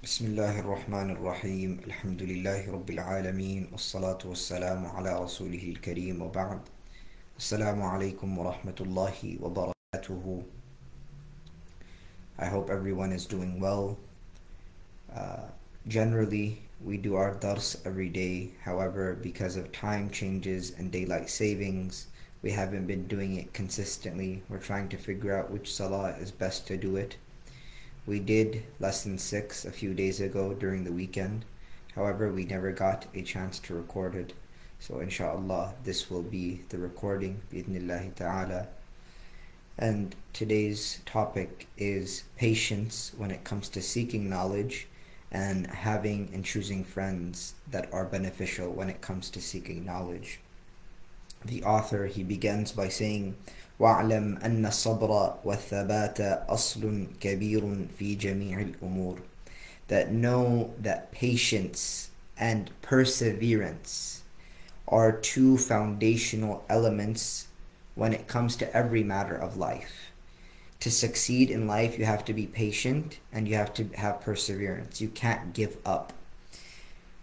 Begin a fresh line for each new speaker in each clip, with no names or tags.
بسم الله الرحمن الرحيم الحمد لله رب العالمين والصلاة والسلام على رسوله الكريم وبعد السلام عليكم ورحمة الله وبركاته. I hope everyone is doing well. Uh, Generally, we do our dars every day. However, because of time changes and daylight savings, we haven't been doing it consistently. We're trying to figure out which salah is best to do it. We did lesson 6 a few days ago during the weekend. However, we never got a chance to record it. So inshallah, this will be the recording, bi'idhnillahi ta'ala. And today's topic is patience when it comes to seeking knowledge and having and choosing friends that are beneficial when it comes to seeking knowledge. The author, he begins by saying, وَاعْلَمْ أَنَّ الصَّبْرَ وَالثَّبَاتَ أَصْلٌ كَبِيرٌ فِي جَمِيعِ الْأُمُورِ. That know that patience and perseverance are two foundational elements when it comes to every matter of life. To succeed in life, you have to be patient and you have to have perseverance. You can't give up.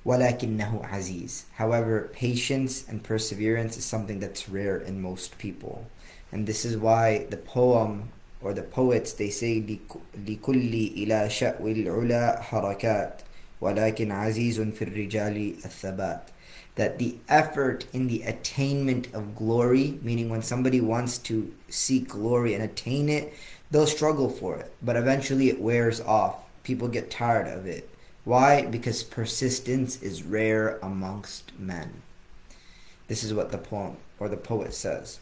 وَلَكِنَّهُ عَزِيزٌ. However, patience and perseverance is something that's rare in most people. And this is why the poem or the poets, they say لِكُلِّ إِلَى شَأْوِ الْعُلَى حَرَكَاتٍ وَلَكِنْ عَزِيزٌ فِي الرِّجَالِ الثَّبَاتِ. That the effort in the attainment of glory, meaning when somebody wants to seek glory and attain it, they'll struggle for it. But eventually it wears off. People get tired of it. Why? Because persistence is rare amongst men. This is what the poem or the poet says.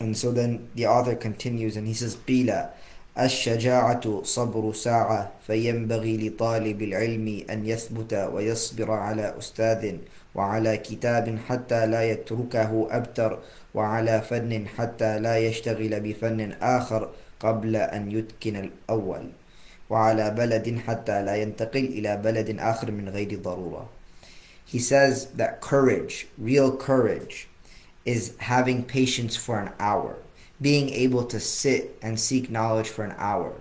And so then the author continues and he says, قِيلَ الشجاعة صبر ساعة فينبغي لطالب العلم أن يثبت ويصبر على أستاذ وعلى كتاب حتى لا يتركه أبتر وعلى فن حتى لا يشتغل بفن آخر قبل أن يتقن الأول وعلى بلد حتى لا ينتقل إلى بلد آخر من غير ضرورة. He says that courage, real courage, is having patience for an hour, being able to sit and seek knowledge for an hour,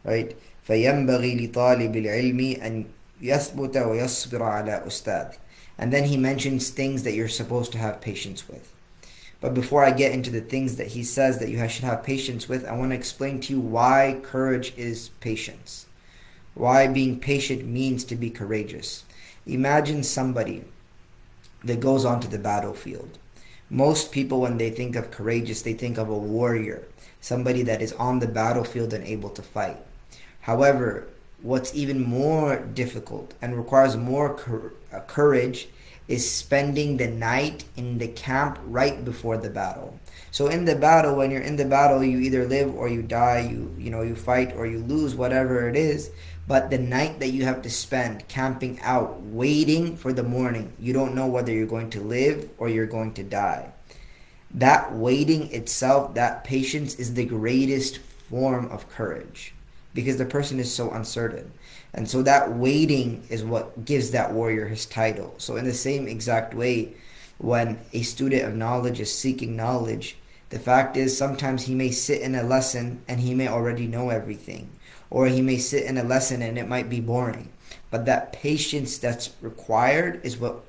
right? فَيَنْبَغِي لِطَالِبِ الْعِلْمِ أَنْ يَثْبُتَ وَيَصْبِرَ عَلَى أُسْتَاذٍ. And then he mentions things that you're supposed to have patience with. But before I get into the things that he says that you should have patience with, I want to explain to you why courage is patience. Why being patient means to be courageous. Imagine somebody that goes onto the battlefield. Most people, when they think of courageous, they think of a warrior, somebody that is on the battlefield and able to fight. However, what's even more difficult and requires more courage is spending the night in the camp right before the battle. So in the battle, when you're in the battle, you either live or you die, you fight or you lose, whatever it is. But the night that you have to spend camping out, waiting for the morning, you don't know whether you're going to live or you're going to die. That waiting itself, that patience is the greatest form of courage because the person is so uncertain. And so that waiting is what gives that warrior his title. So in the same exact way, when a student of knowledge is seeking knowledge, the fact is sometimes he may sit in a lesson and he may already know everything. Or he may sit in a lesson and it might be boring. But that patience that's required is what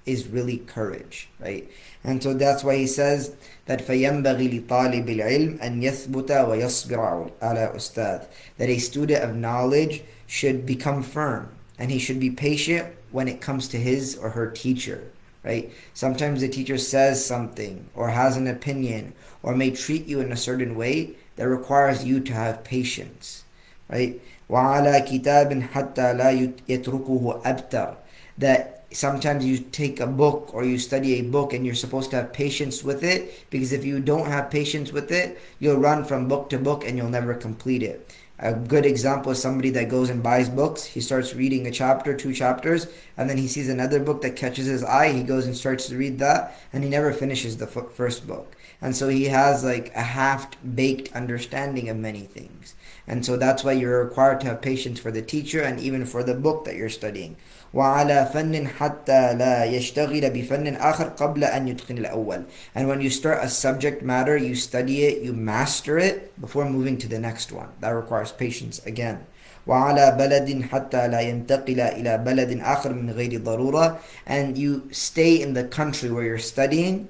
is really courage, right? And so that's why he says that فَيَنْبَغِي لِطَالِبِ الْعِلْمِ أَنْ يَثْبُتَ وَيَصْبِرَ عَلَى أُسْتَاذٍ. That a student of knowledge should become firm and he should be patient when it comes to his or her teacher, right? Sometimes the teacher says something or has an opinion or may treat you in a certain way that requires you to have patience, right? وَعَلَى كِتَابٍ حَتَّى لَا يَتْرُكُهُ أَبْتَرٍ. That sometimes you take a book or you study a book and you're supposed to have patience with it, because if you don't have patience with it, you'll run from book to book and you'll never complete it. A good example is somebody that goes and buys books. He starts reading a chapter, 2 chapters, and then he sees another book that catches his eye. He goes and starts to read that, and he never finishes the first book. And so he has like a half-baked understanding of many things. And so that's why you're required to have patience for the teacher and even for the book that you're studying. وَعَلَى فَنٍ حَتَّى لَا يَشْتَغِلَ بِفَنٍ آخَرٍ قَبْلَ أَنْ يُتْقِنَ الْأَوَّلِ. And when you start a subject matter, you study it, you master it before moving to the next one. That requires patience again. وعلى بلد حتى لا ينتقل إلى بلد آخر من غير ضرورة. And you stay in the country where you're studying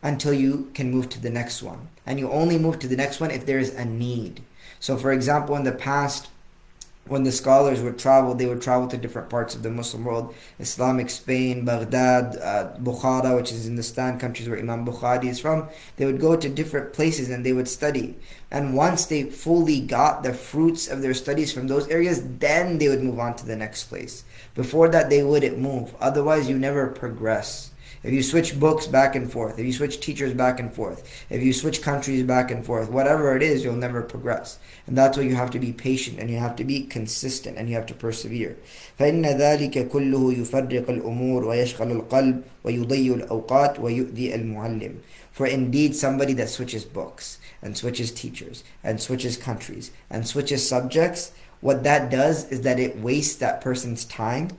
until you can move to the next one. And you only move to the next one if there is a need. So for example, in the past, when the scholars would travel, they would travel to different parts of the Muslim world, Islamic Spain, Baghdad, Bukhara, which is in the Stan countries where Imam Bukhari is from. They would go to different places and they would study. And once they fully got the fruits of their studies from those areas, then they would move on to the next place. Before that, they wouldn't move. Otherwise, you never progress. If you switch books back and forth, if you switch teachers back and forth, if you switch countries back and forth, whatever it is, you'll never progress. And that's why you have to be patient and you have to be consistent and you have to persevere. فإن ذلك كله يفرق الأمور ويشغل القلب ويضيع الأوقات ويؤذي المعلم. For indeed, somebody that switches books and switches teachers and switches countries and switches subjects, what that does is that it wastes that person's time.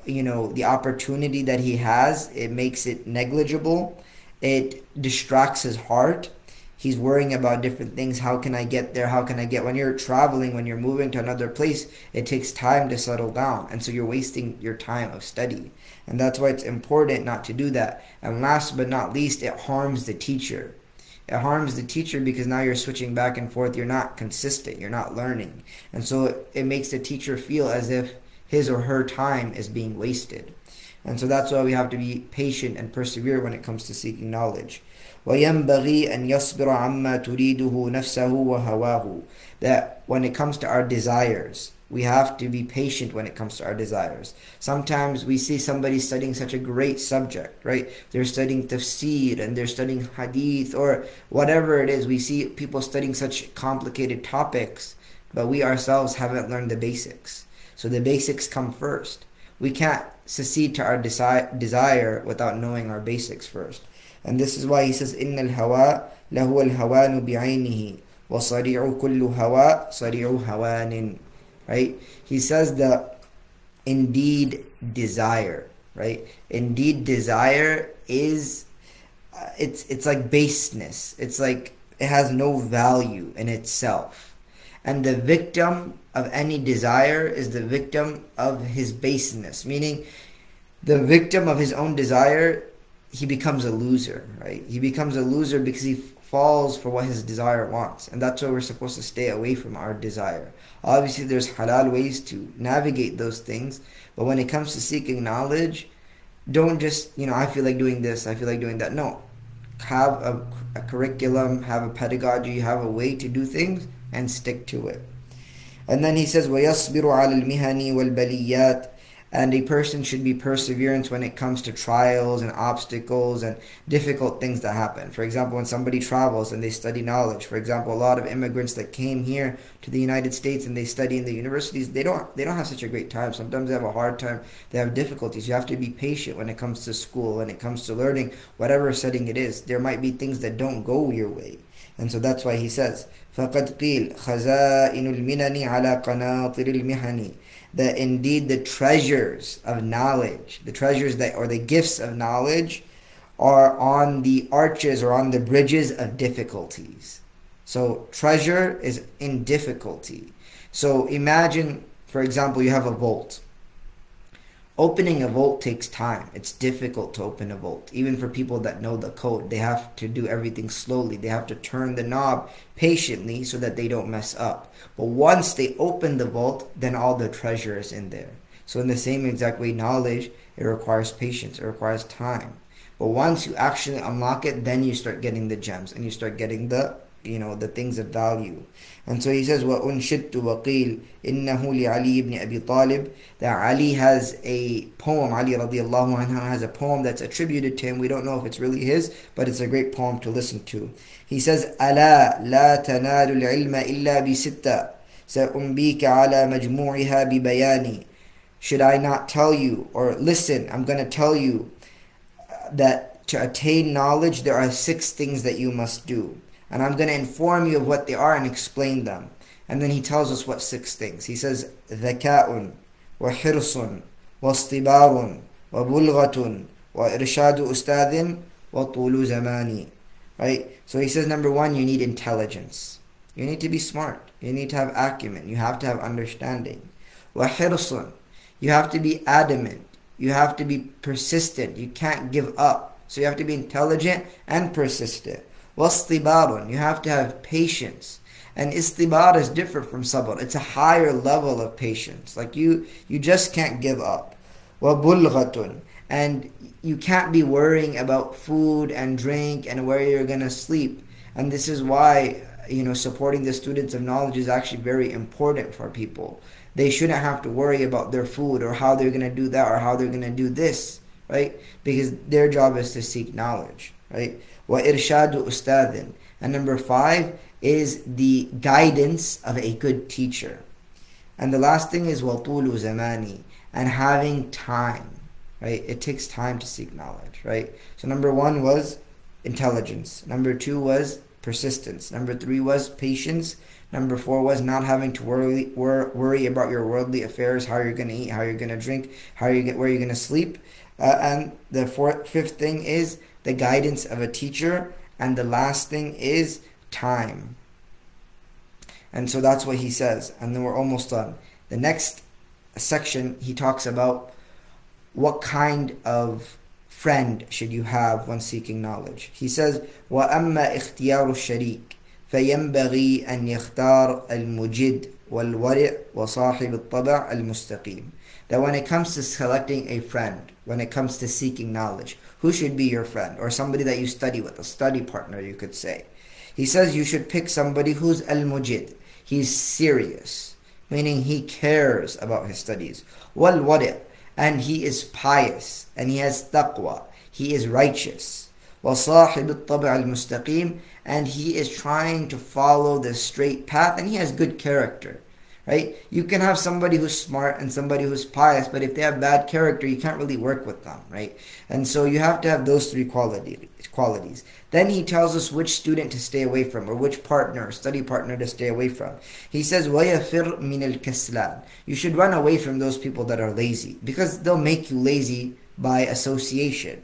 The opportunity that he has, it makes it negligible. It distracts his heart. He's worrying about different things. How can I get there? When you're traveling, when you're moving to another place, it takes time to settle down. And so you're wasting your time of study. And that's why it's important not to do that. And last but not least, it harms the teacher. It harms the teacher because now you're switching back and forth. You're not consistent. You're not learning. And so it makes the teacher feel as if his or her time is being wasted. And so that's why we have to be patient and persevere when it comes to seeking knowledge. وَيَنْبَغِي أَنْ يَصْبِرَ عَمَّا تُرِيدُهُ نَفْسَهُ وَهَوَاهُ. That when it comes to our desires, we have to be patient when it comes to our desires. Sometimes we see somebody studying such a great subject, right? They're studying tafsir and they're studying hadith or whatever it is. We see people studying such complicated topics, but we ourselves haven't learned the basics. So the basics come first. We can't succeed to our desire without knowing our basics first. And this is why he says, إِنَّ الْهَوَى لَهُوَ الْهَوَانُ بِعَيْنِهِ وَصَرِيعُ كُلُّ هَوَى صَرِيعُ هَوَانٍ. Right? He says that indeed desire, right? Indeed desire is, it's like baseness. It's like it has no value in itself. And the victim of any desire is the victim of his baseness. Meaning, the victim of his own desire, he becomes a loser, right? He becomes a loser because he falls for what his desire wants. And that's why we're supposed to stay away from our desire. Obviously, there's halal ways to navigate those things. But when it comes to seeking knowledge, don't just, I feel like doing this, I feel like doing that. No. Have a curriculum, have a pedagogy, have a way to do things, and stick to it. And then he says, وَيَصْبِرُ عَلَى الْمِهَنِ وَالْبَلِيَّاتِ. And a person should be perseverant when it comes to trials and obstacles and difficult things that happen. For example, when somebody travels and they study knowledge. For example, a lot of immigrants that came here to the United States and they study in the universities, they don't have such a great time. Sometimes they have a hard time. They have difficulties. You have to be patient when it comes to school, when it comes to learning, whatever setting it is. There might be things that don't go your way. And so that's why he says, فَقَدْ قِيلْ خَزَائِنُ الْمِنَنِ عَلَى قَنَاطِرِ الْمِحَنِ. That indeed the treasures of knowledge, the treasures or the gifts of knowledge are on the arches or on the bridges of difficulties. So treasure is in difficulty. So imagine, for example, you have a vault. Opening a vault takes time. It's difficult to open a vault. Even for people that know the code, they have to do everything slowly. They have to turn the knob patiently so that they don't mess up. But once they open the vault, then all the treasure is in there. So in the same exact way, knowledge, it requires patience. It requires time. But once you actually unlock it, then you start getting the gems and you start getting the things of value. And so he says, وَأُنْشِدْتُ وَقِيلْ إِنَّهُ لِعَلِيِّ بْنِ أَبِي طَالِبٍ. That Ali has a poem, Ali radiallahu anhu has a poem that's attributed to him. We don't know if it's really his, but it's a great poem to listen to. He says, أَلَا لَا تَنَالُ الْعِلْمَ إِلَّا بِسِتَّةٍ سَأُنْبِيكَ عَلَى مَجْمُوعِهَا بِبَيَانِ. Should I not tell you, or listen, I'm going to tell you that to attain knowledge, there are 6 things that you must do. And I'm going to inform you of what they are and explain them. And then he tells us what 6 things. He says, ذكاء وحرص واصطبار وبلغة وإرشاد أستاذ وطول زمان. Right? So he says, number 1, you need intelligence. You need to be smart. You need to have acumen. You have to have understanding. وَحِرْصٌ. You have to be adamant. You have to be persistent. You can't give up. So you have to be intelligent and persistent. وَاصْطِبَارٌ. You have to have patience. And istibar is different from sabr. It's a higher level of patience. Like you just can't give up. وَبُلْغَةٌ. And you can't be worrying about food and drink and where you're going to sleep. And this is why, supporting the students of knowledge is actually very important for people. They shouldn't have to worry about their food or how they're going to do that or how they're going to do this, right? Because their job is to seek knowledge, right? وَإِرْشَادُ أُسْتَاذٍ. And number 5 is the guidance of a good teacher. And the last thing is وَطُولُ زَمَانِ. And having time, right? It takes time to seek knowledge, right? So number 1 was intelligence. Number 2 was persistence. Number 3 was patience. Number 4 was not having to worry about your worldly affairs, how you're going to eat, how you're going to drink, where you're going to sleep. And the fifth thing is the guidance of a teacher. And the last thing is time. And so that's what he says. And then we're almost done. The next section, he talks about what kind of friend should you have when seeking knowledge. He says, وَأَمَّا اخْتِيَارُ الشَّرِيكِ فَيَنْبَغِي أَنْ يَخْتَارَ الْمُجِدْ وَالْوَرِعْ وَصَاحِبِ الطَّبَعِ الْمُسْتَقِيمِ. That when it comes to selecting a friend, when it comes to seeking knowledge, who should be your friend? Or somebody that you study with, a study partner, you could say. He says you should pick somebody who's al-mujid. He's serious, meaning he cares about his studies. وَالْوَرِعْ. And he is pious, and he has taqwa. He is righteous. وَصَاحِبِ الطَّبْعِ الْمُسْتَقِيمِ. And he is trying to follow the straight path, and he has good character. Right? You can have somebody who's smart and somebody who's pious, but if they have bad character, you can't really work with them, right? And so you have to have those 3 qualities. Then he tells us which student to stay away from, or which partner, study partner to stay away from. He says, وَيَفِرْ مِنَ الْكَسْلَانِ. You should run away from those people that are lazy, because they'll make you lazy by association.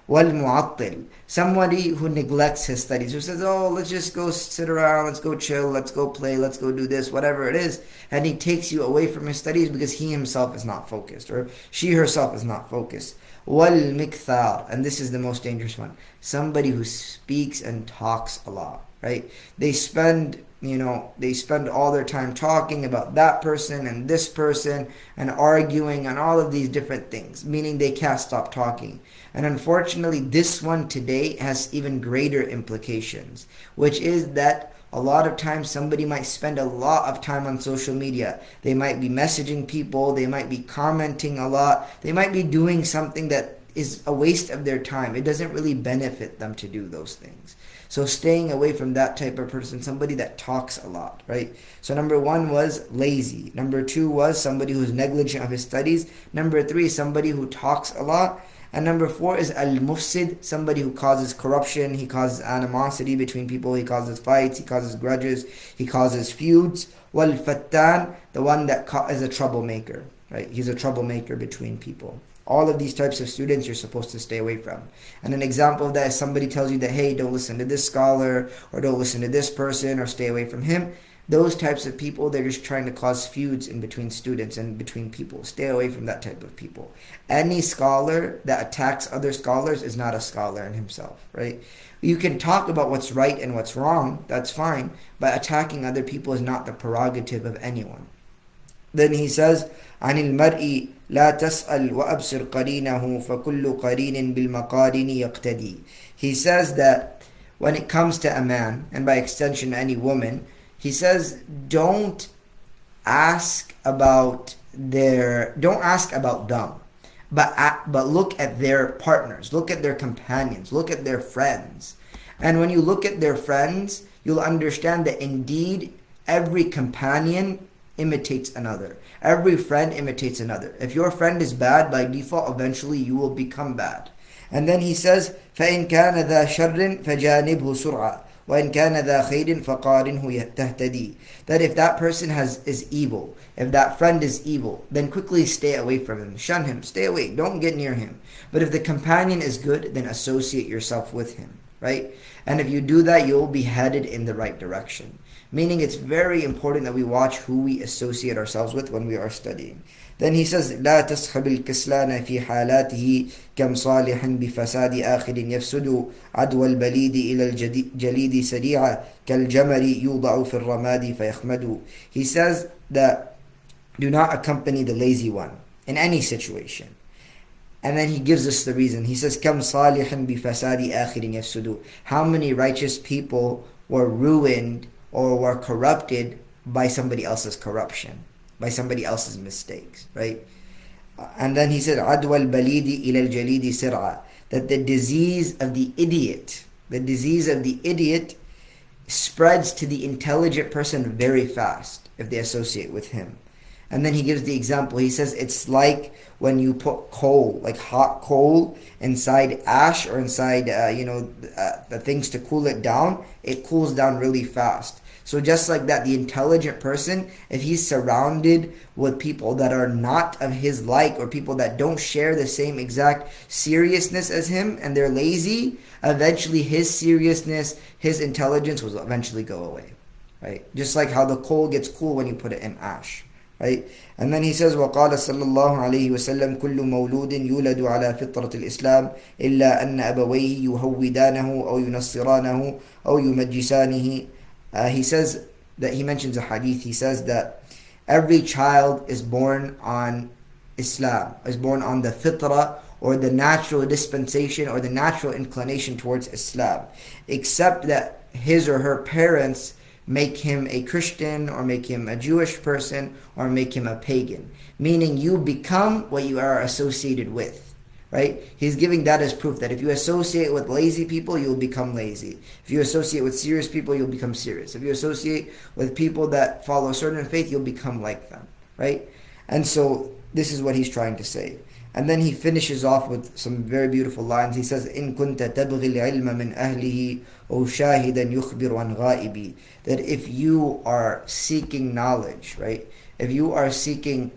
وَالْمُعَطِّلِ. Somebody who neglects his studies, who says, oh, let's just go sit around, let's go chill, let's go play, let's go do this, whatever it is. And he takes you away from his studies because he himself is not focused, or she herself is not focused. وَالْمِكْثَارِ. And this is the most dangerous one. Somebody who speaks and talks a lot, right? They spend all their time talking about that person and this person and arguing and all of these different things, meaning they can't stop talking. And unfortunately, this one today has even greater implications, which is that a lot of times somebody might spend a lot of time on social media. They might be messaging people, they might be commenting a lot, they might be doing something that is a waste of their time. It doesn't really benefit them to do those things. So staying away from that type of person, somebody that talks a lot, right? So number 1 was lazy. Number 2 was somebody who's negligent of his studies. Number 3, somebody who talks a lot. And number 4 is al-mufsid, somebody who causes corruption, he causes animosity between people, he causes fights, he causes grudges, he causes feuds. Wal-fattan, the one that is a troublemaker, right? He's a troublemaker between people. All of these types of students you're supposed to stay away from. And an example of that is somebody tells you that, hey, don't listen to this scholar, or don't listen to this person, or stay away from him. Those types of people, they're just trying to cause feuds in between students and between people. Stay away from that type of people. Any scholar that attacks other scholars is not a scholar in himself, right? You can talk about what's right and what's wrong, that's fine, but attacking other people is not the prerogative of anyone. Then he says, عن المرء لا تسأل وأبصر قرينه فكل قرين بالمقارن يقتدي. He says that when it comes to a man, and by extension any woman, he says, don't ask about them, but look at their partners, look at their companions, look at their friends. And when you look at their friends, you'll understand that indeed every companion imitates another. Every friend imitates another. If your friend is bad, by default, eventually you will become bad. And then he says, فَإِنْ كَانَ ذَا شَرٍّ فَجَانِبْهُ سُرْعًا وَإِنْ كَانَ ذَا خَيْرٍ فَقَارِنْهُ تَهْتَدِي. That if that person is evil, if that friend is evil, then quickly stay away from him. Shun him. Stay away. Don't get near him. But if the companion is good, then associate yourself with him, right? And if you do that, you'll be headed in the right direction. Meaning it's very important that we watch who we associate ourselves with when we are studying. Then he says, لا تصحب الكسلان في حالاته كم صالح بفساد آخر يفسد عدوى البليد إلى الجليد سريعا كالجمر يوضع في الرماد فيخمد. He says that do not accompany the lazy one in any situation. And then he gives us the reason. He says, كم صالح بفساد آخر يفسد. How many righteous people were ruined or were corrupted by somebody else's corruption, by somebody else's mistakes, right? And then he said, عدوى البليد إلى الجليد سرعة. That the disease of the idiot, spreads to the intelligent person very fast if they associate with him. And then he gives the example. He says it's like when you put coal, like hot coal, inside ash or inside, the things to cool it down. It cools down really fast. So just like that, the intelligent person, if he's surrounded with people that are not of his like or people that don't share the same exact seriousness as him and they're lazy, eventually his seriousness, his intelligence will eventually go away. Right? Just like how the coal gets cool when you put it in ash. Right? And then he says, وقال صلى الله عليه وسلم كل مولود يولد على فطرة الإسلام إلا أن أبويه يهودانه أو ينصرانه أو يمجسانه. He says that he mentions a hadith. He says that every child is born on Islam, is born on the fitrah or the natural dispensation or the natural inclination towards Islam, except that his or her parents make him a Christian or make him a Jewish person or make him a pagan. Meaning you become what you are associated with. Right? He's giving that as proof that if you associate with lazy people, you'll become lazy. If you associate with serious people, you'll become serious. If you associate with people that follow a certain faith, you'll become like them. Right? And so this is what he's trying to say. And then he finishes off with some very beautiful lines. He says, إِن كُنْتَ تَبْغِي الْعِلْمَ مِنْ أَهْلِهِ أَوْ شَاهِدًا يُخْبِرُ عَنْ غَائِبِ. That if you are seeking knowledge, right? If you are seeking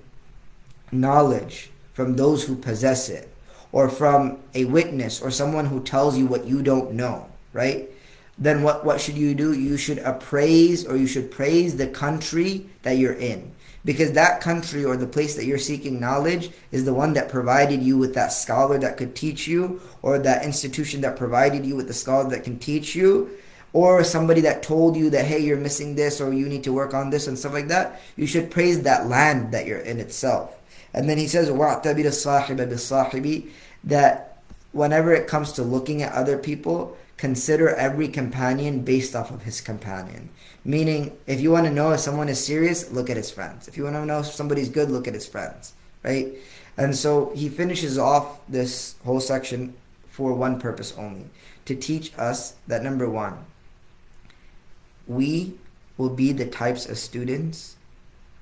knowledge from those who possess it, or from a witness or someone who tells you what you don't know, right? Then what should you do? You should appraise or you should praise the country that you're in. Because that country or the place that you're seeking knowledge is the one that provided you with that scholar that could teach you, or that institution that provided you with the scholar that can teach you, or somebody that told you that, hey, you're missing this or you need to work on this and stuff like that. You should praise that land that you're in itself. And then he says, وَاعْتَبِرِ الصَّاحِبَ بِالصَّاحِبِ. That whenever it comes to looking at other people, consider every companion based off of his companion. Meaning, if you want to know if someone is serious, look at his friends. If you want to know if somebody's good, look at his friends. Right? And so he finishes off this whole section for one purpose only. To teach us that, number one, we will be the types of students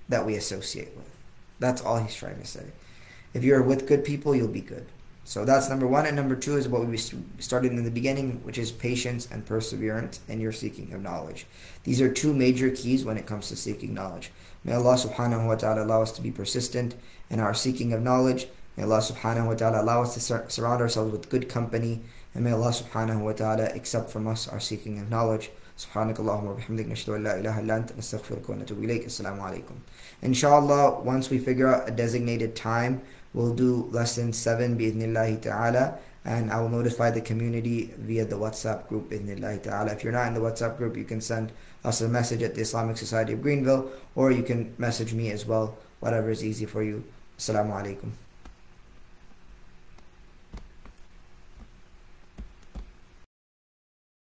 that we associate with. That's all he's trying to say. If you're with good people, you'll be good. So that's number one. And number two is what we started in the beginning, which is patience and perseverance in your seeking of knowledge. These are two major keys when it comes to seeking knowledge. May Allah subhanahu wa ta'ala allow us to be persistent in our seeking of knowledge. May Allah subhanahu wa ta'ala allow us to surround ourselves with good company. And may Allah subhanahu wa ta'ala accept from us our seeking of knowledge. سبحانك اللهم وبحمدك نشهد أن لا إله إلا أنت نستغفرك ونتوب إليك. السلام عليكم. Inshallah, once we figure out a designated time, we'll do lesson 7 بإذن ta'ala, and I will notify the community via the WhatsApp group بإذن ta'ala. If you're not in the WhatsApp group, you can send us a message at the Islamic Society of Greenville, or you can message me as well, whatever is easy for you. Assalamu alaikum.